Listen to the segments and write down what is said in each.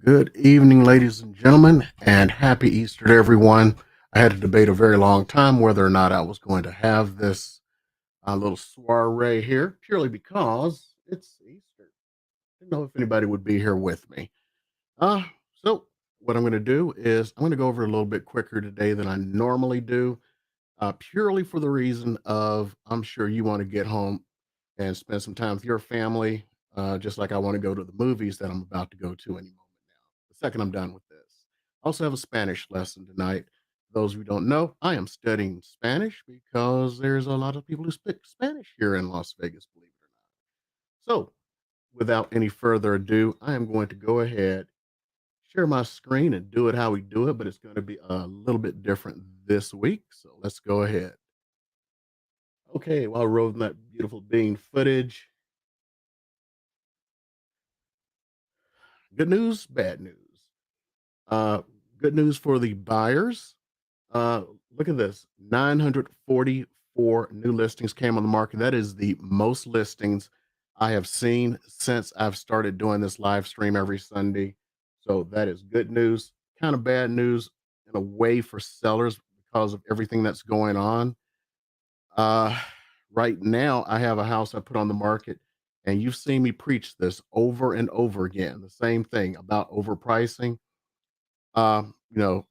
Good evening, ladies and gentlemen, and happy Easter to everyone. I had to debate a very long time whether or not I was going to have this little soiree here, purely because it's Easter. I didn't know if anybody would be here with me. Uh, so, what I'm going to do is I'm going to go over a little bit quicker today than I normally do, purely for the reason of I'm sure you want to get home and spend some time with your family, just like I want to go to the movies that I'm about to go to any moment now. The second I'm done with this. I also have a Spanish lesson tonight. For those who don't know, I am studying Spanish because there's a lot of people who speak Spanish here in Las Vegas, believe it or not. So, without any further ado, I am going to go ahead, share my screen, and do it how we do it, but it's going to be a little bit different this week. So, let's go ahead. Okay, while rolling that beautiful bean footage, good news, bad news. Uh, Good news for the buyers. Uh, Look at this, 944 new listings came on the market. That is the most listings I have seen since I've started doing this live stream every Sunday. So that is good news. Kind of bad news in a way for sellers because of everything that's going on. Uh, right now, I have a house I put on the market, and you've seen me preach this over and over again. The same thing about overpricing. You know,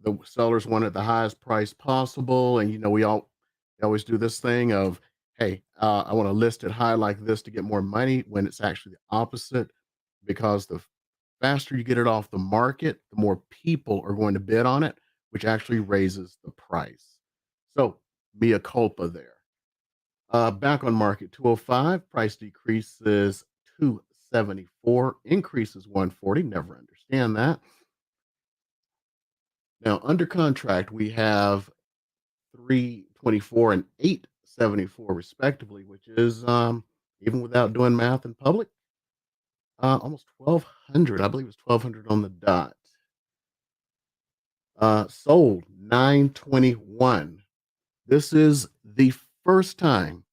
the sellers want it the highest price possible, and we always do this thing of, hey, I want to list it high like this to get more money, when it's actually the opposite, because the faster you get it off the market, the more people are going to bid on it, which actually raises the price. So, mea culpa there. Back on market, 205, price decreases 274, increases 140. Never understand that. Now, under contract, we have 324 and 874 respectively, which is, even without doing math in public, almost 1200. I believe it's 1200 on the dot. Sold 921. This is the first time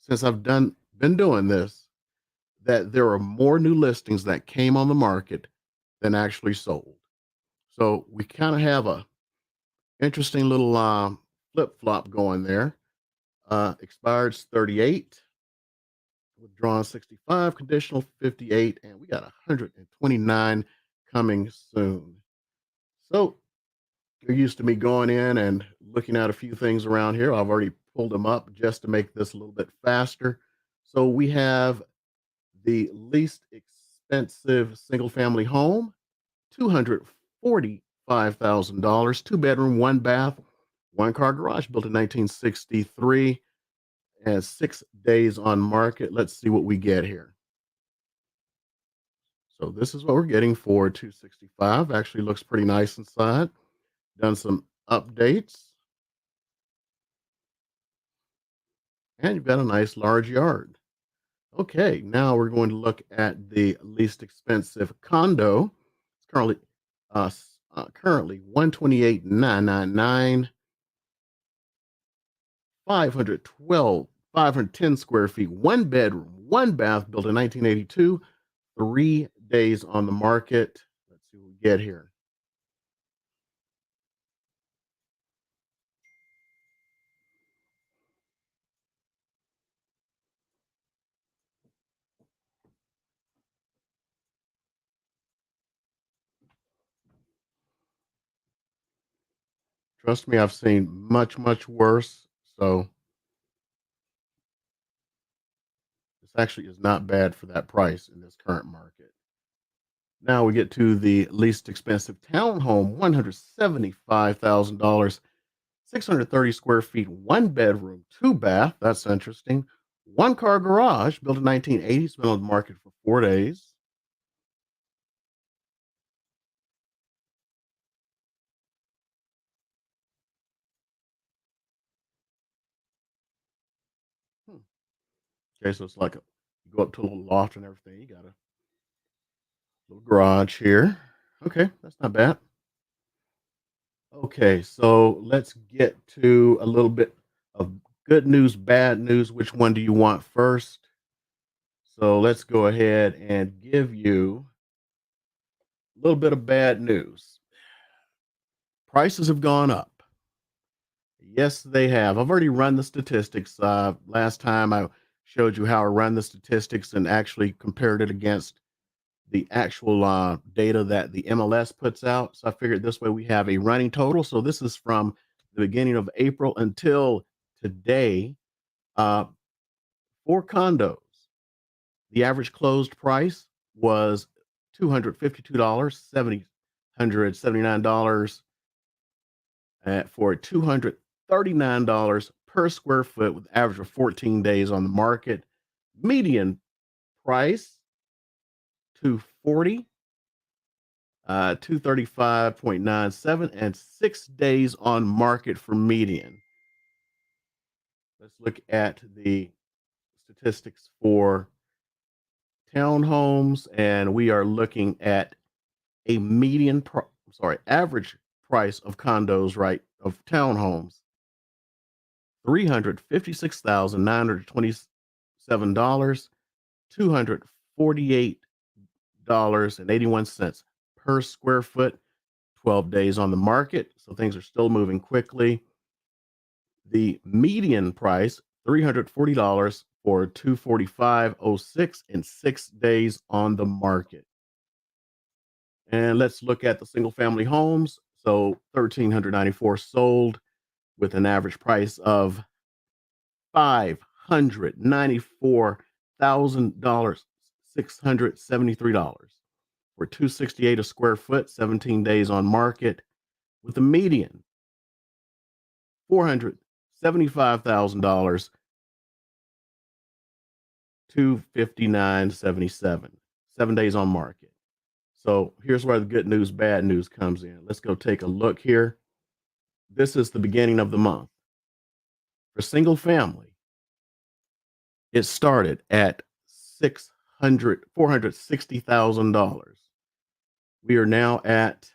since I've been doing this that there are more new listings that came on the market than actually sold. So we kind of have a interesting little flip flop going there. Expired's 38, withdrawn 65, conditional 58, and we got 129 coming soon. So you're used to me going in and looking at a few things around here. I've already pulled them up just to make this a little bit faster. So we have the least expensive single family home, $245,000, two bedroom, one bath, one car garage, built in 1963, and 6 days on market. Let's see what we get here. So this is what we're getting for 265. Actually looks pretty nice inside. Done some updates, and you've got a nice large yard. Okay, now we're going to look at the least expensive condo. It's currently 128,999, 512, 510 square feet, one bedroom, one bath, built in 1982, 3 days on the market. Let's see what we get here. Trust me, I've seen much, much worse. So this actually is not bad for that price in this current market. Now we get to the least expensive townhome, $175,000, 630 square feet, one bedroom, two bath. That's interesting. One car garage, built in 1980, has been on the market for 4 days. Okay, so it's like you go up to a little loft and everything. You got a little garage here. Okay, that's not bad. Okay, so let's get to a little bit of good news, bad news. Which one do you want first? So let's go ahead and give you a little bit of bad news. Prices have gone up. Yes, they have. I've already run the statistics. Last time I showed you how I run the statistics and actually compared it against the actual data that the MLS puts out. So I figured this way we have a running total. So this is from the beginning of April until today. Uh, for condos, the average closed price was $252, $779 for $239 per square foot with average of 14 days on the market. Median price 240, 235.97, and 6 days on market for median. Let's look at the statistics for townhomes, and we are looking at a average price of condos, right, of townhomes, $356,927, $248.81 per square foot, 12 days on the market. So things are still moving quickly. The median price, $340 for 245.06 in 6 days on the market. And let's look at the single family homes. So 1,394 sold with an average price of $594,673 for 268 a square foot, 17 days on market, with a median $475,000, 259.77, 7 days on market. So here's where the good news, bad news comes in. Let's go take a look here. This is the beginning of the month. For single family, it started at $460,000. We are now at,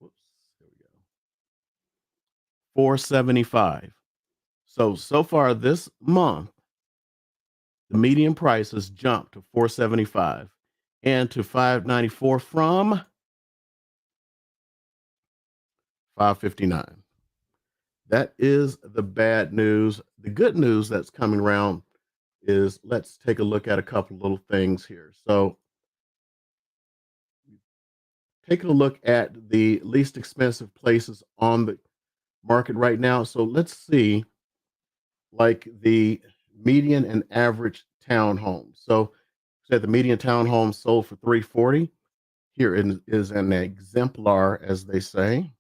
whoops, here we go, 475. So far this month, the median price has jumped to 475 and to 594 from 559. That is the bad news. The good news that's coming around is, let's take a look at a couple little things here. So taking a look at the least expensive places on the market right now. So let's see, like the median and average townhome. So said the median townhome sold for 340. Here is an exemplar, as they say.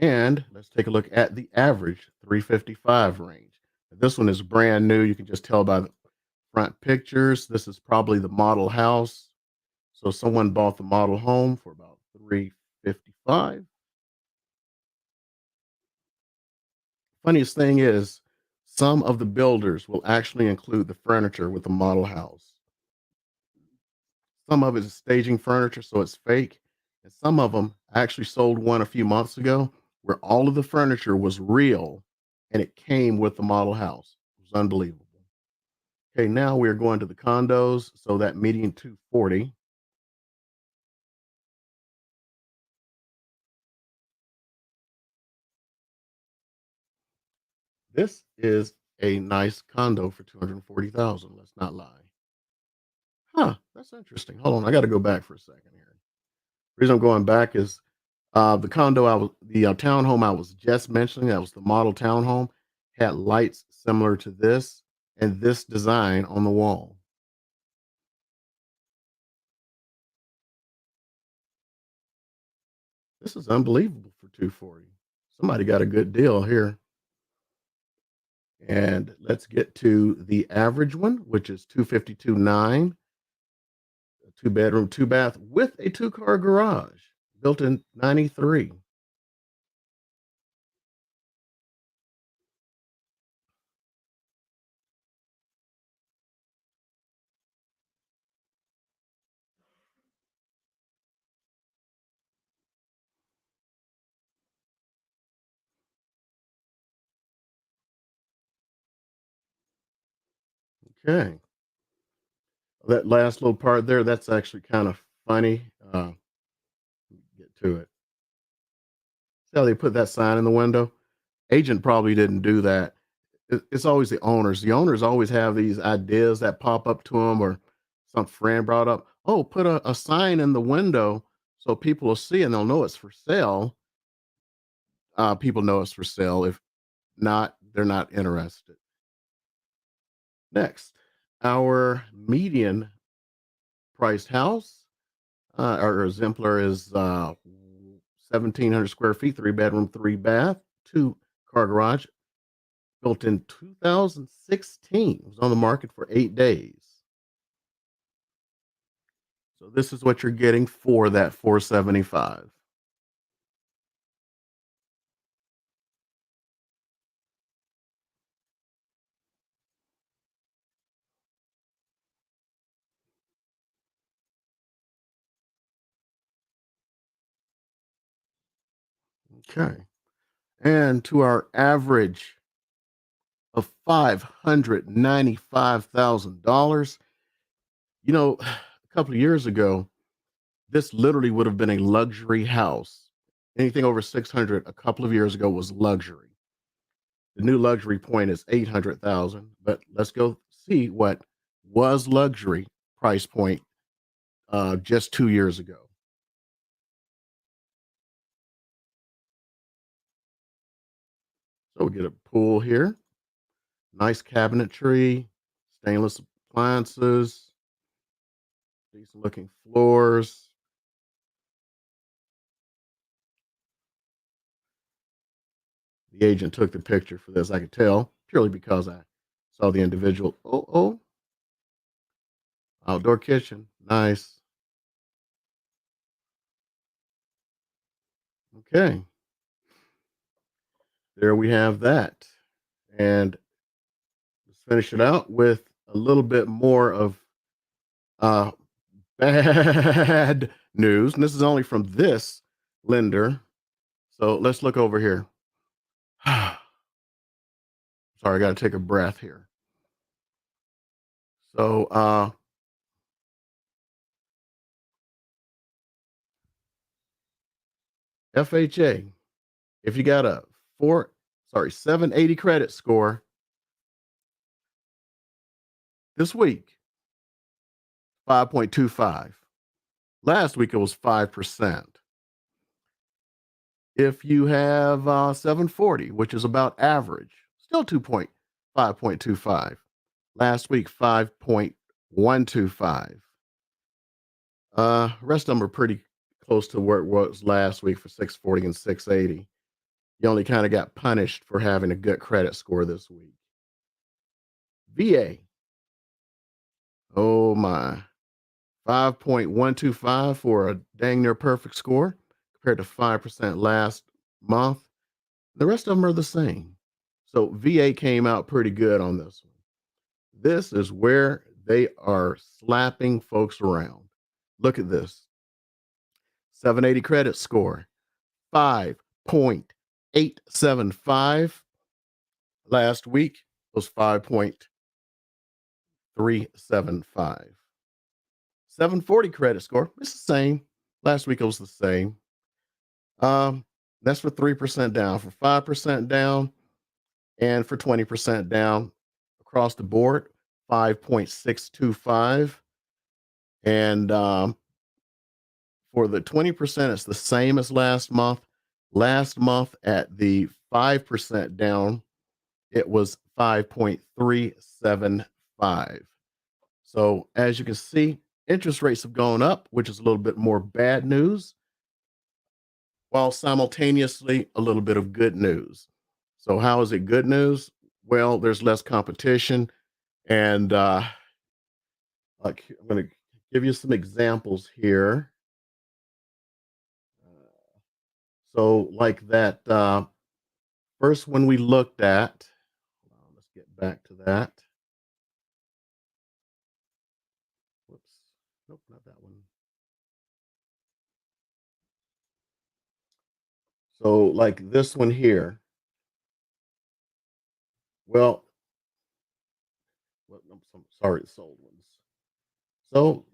And let's take a look at the average 355 range. This one is brand new. You can just tell by the front pictures. This is probably the model house. So someone bought the model home for about 355. Funniest thing is, some of the builders will actually include the furniture with the model house. Some of it is staging furniture, so it's fake. And some of them, I actually sold one a few months ago where all of the furniture was real and it came with the model house. It was unbelievable. Okay, now we're going to the condos. So that median 240. This is a nice condo for 240,000. Let's not lie. Huh, that's interesting. Hold on, I got to go back for a second here. The reason I'm going back is the townhome I was just mentioning, that was the model townhome, had lights similar to this and this design on the wall. This is unbelievable for 240. Somebody got a good deal here. And let's get to the average one, which is 252.9. two bedroom, two bath with a two-car garage, built in 93. Okay. That last little part there, that's actually kind of funny. Get to it. See how they put that sign in the window? Agent probably didn't do that. It's always the owners. The owners always have these ideas that pop up to them, or some friend brought up, oh, put a sign in the window so people will see and they'll know it's for sale. People know it's for sale. If not, they're not interested. Next, our median priced house, our exemplar is 1,700 square feet, three bedroom, three bath, two car garage, built in 2016. It was on the market for 8 days. So this is what you're getting for that 475. Okay. And to our average of $595,000, a couple of years ago, this literally would have been a luxury house. Anything over 600 a couple of years ago was luxury. The new luxury point is 800,000, but let's go see what was luxury price point just 2 years ago. So we get a pool here, nice cabinetry, stainless appliances, decent looking floors. The agent took the picture for this, I could tell, purely because I saw the individual. Outdoor kitchen, nice. Okay, there we have that. And let's finish it out with a little bit more of uh, bad news. And this is only from this lender. So let's look over here. Sorry, I got to take a breath here. So, FHA, if you got a 780 credit score this week, 5.25. Last week it was 5%. If you have 740, which is about average, still 5.25. Last week, 5.125. Rest of them are pretty close to where it was last week for 640 and 680. You only kind of got punished for having a good credit score this week. VA, oh my, 5.125 for a dang near perfect score compared to 5% last month. The rest of them are the same. So VA came out pretty good on this one. This is where they are slapping folks around. Look at this. 780 credit score, 5.875. Last week was 5.375. 740 credit score, it's the same. Last week it was the same. That's for 3% down, for 5% down, and for 20% down across the board, 5.625. And for the 20%, it's the same as last month. Last month at the 5% down, it was 5.375. So as you can see, interest rates have gone up, which is a little bit more bad news, while simultaneously a little bit of good news. So how is it good news? Well, there's less competition, and like I'm going to give you some examples here. So, like that first one we looked at, let's get back to that. Whoops. Nope, not that one. So, like this one here. Well, I'm sorry, sold ones. So,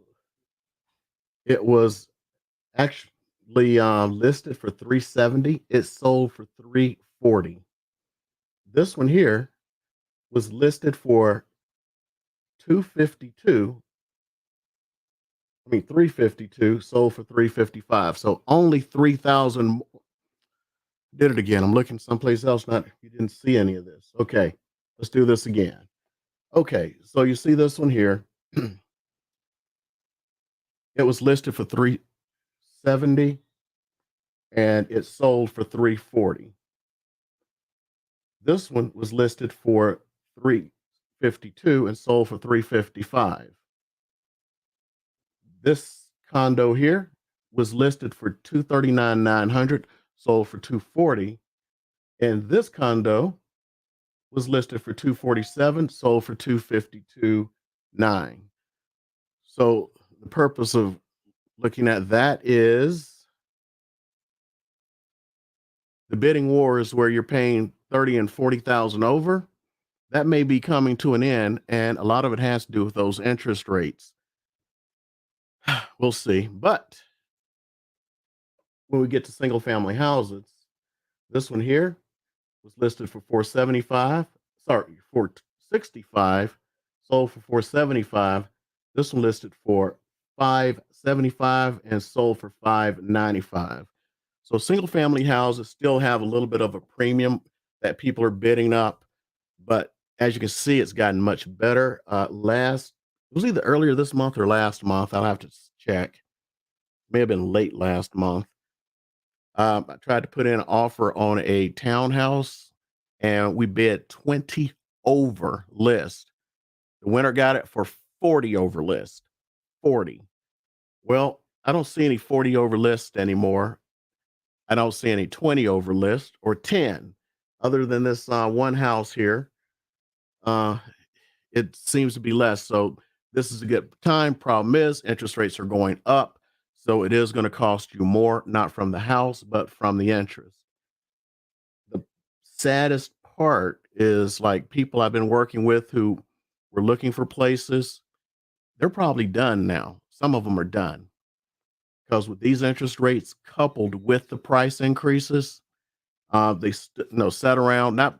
it was actually listed for 370. It sold for 340. This one here was listed for 252. I mean 352, sold for 355. So only 3,000. Did it again. I'm looking someplace else. Not you didn't see any of this. Okay, let's do this again. Okay, so you see this one here. It was listed for 370 and it sold for 340. This one was listed for 352 and sold for 355. This condo here was listed for 239,900, sold for 240, and this condo was listed for 247, sold for 252.9. So the purpose of looking at that is the bidding war is where you're paying 30 and 40,000 over. That may be coming to an end, and a lot of it has to do with those interest rates. We'll see. But when we get to single family houses, this one here was listed for 475. Sorry, 465, sold for 475. This one listed for 575 and sold for 595. So single family houses still have a little bit of a premium that people are bidding up, but as you can see, it's gotten much better. Last it was either earlier this month or last month. I'll have to check. May have been late last month. I tried to put in an offer on a townhouse and we bid 20 over list. The winner got it for 40 over list. 40. Well, I don't see any 40 over list anymore. I don't see any 20 over list or 10 other than this one house here. Uh, it seems to be less. So this is a good time. Problem is interest rates are going up. So it is going to cost you more, not from the house, but from the interest. The saddest part is like people I've been working with who were looking for places, they're probably done now. Some of them are done because with these interest rates coupled with the price increases, sat around. Not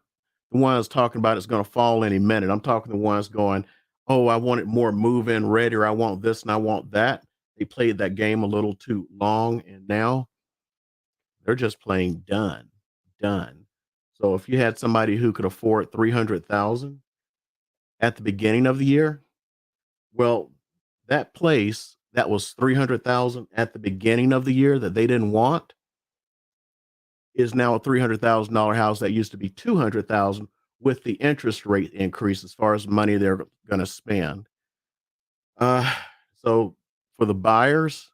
the ones talking about it's going to fall any minute. I'm talking the ones going, "Oh, I want it more move-in ready, or I want this and I want that." They played that game a little too long, and now they're just playing done, done. So if you had somebody who could afford 300,000 at the beginning of the year, well, that place that was 300,000 at the beginning of the year that they didn't want is now a $300,000 house that used to be 200,000 with the interest rate increase as far as money they're going to spend. Uh, so for the buyers,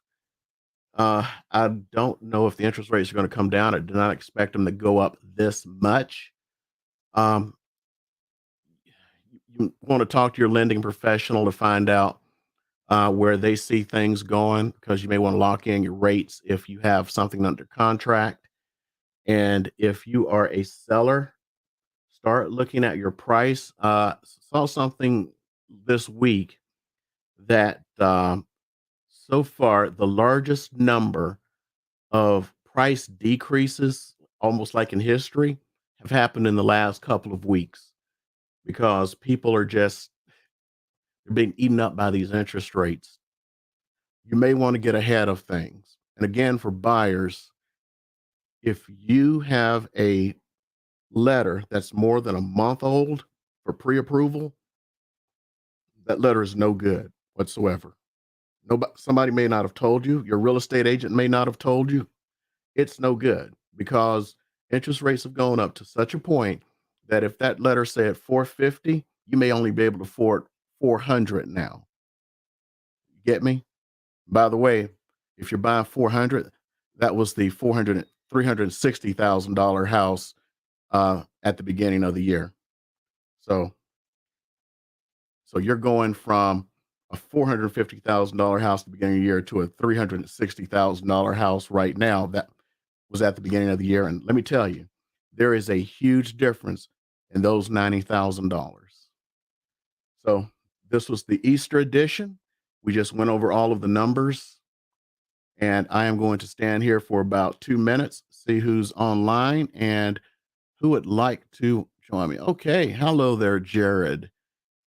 I don't know if the interest rates are going to come down. I do not expect them to go up this much. Um, you want to talk to your lending professional to find out where they see things going because you may want to lock in your rates if you have something under contract. And if you are a seller, start looking at your price. Saw something this week that so far the largest number of price decreases, almost like in history, have happened in the last couple of weeks because people are just they're being eaten up by these interest rates. You may want to get ahead of things. And again, for buyers, if you have a letter that's more than a month old for pre-approval, that letter is no good whatsoever. Nobody, somebody may not have told you, your real estate agent may not have told you. It's no good because interest rates have gone up to such a point that if that letter said 450, you may only be able to afford 400 now. Get me? By the way, if you're buying 400, that was the 400 $360,000 house at the beginning of the year. So so you're going from a $450,000 house at the beginning of the year to a $360,000 house right now that was at the beginning of the year. And let me tell you, there is a huge difference in those $90,000. So this was the Easter edition. We just went over all of the numbers, and I am going to stand here for about 2 minutes, see who's online and who would like to join me. Okay, hello there, Jared.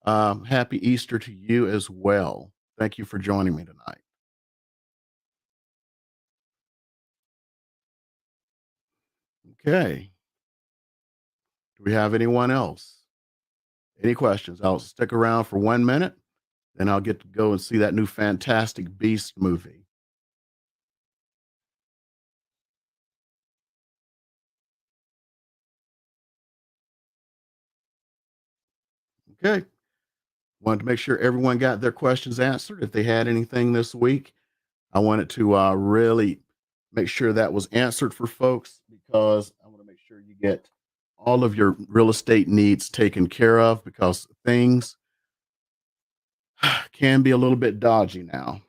Happy Easter to you as well. Thank you for joining me tonight. Okay, do we have anyone else? Any questions? I'll stick around for 1 minute, then I'll get to go and see that new Fantastic Beast movie. Okay, wanted to make sure everyone got their questions answered. If they had anything this week, I wanted to really make sure that was answered for folks because I want to make sure you get all of your real estate needs taken care of because things can be a little bit dodgy now.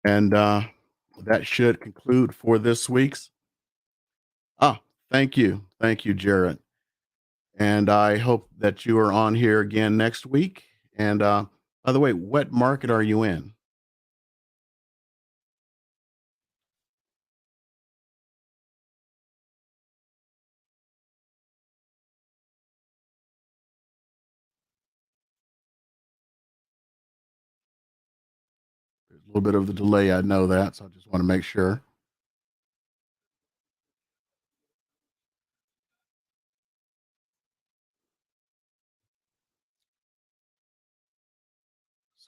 And that should conclude for this week's. Ah, thank you. Thank you, Jared. And I hope that you are on here again next week. And by the way, what market are you in? There's a little bit of the delay. I know that. So I just want to make sure.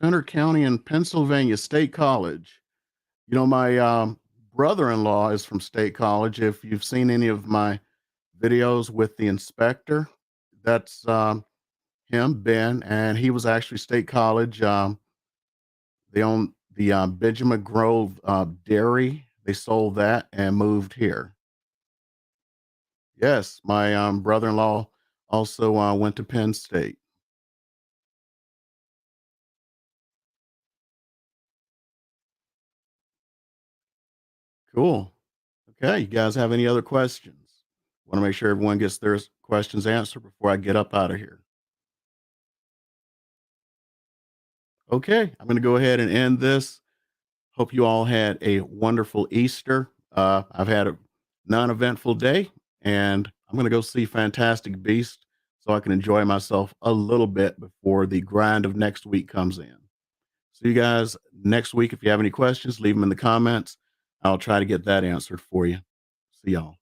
Center County in Pennsylvania State College. You know, my brother-in-law is from State College. If you've seen any of my videos with the inspector, that's him, Ben, and he was actually State College. They own the Benjamin Grove Dairy. They sold that and moved here. Yes, my brother-in-law also went to Penn State. Cool. Okay, you guys have any other questions? Want to make sure everyone gets their questions answered before I get up out of here. Okay, I'm going to go ahead and end this. Hope you all had a wonderful Easter. I've had a non-eventful day, and I'm going to go see Fantastic Beast so I can enjoy myself a little bit before the grind of next week comes in. See you guys next week. If you have any questions, leave them in the comments. I'll try to get that answered for you. See y'all.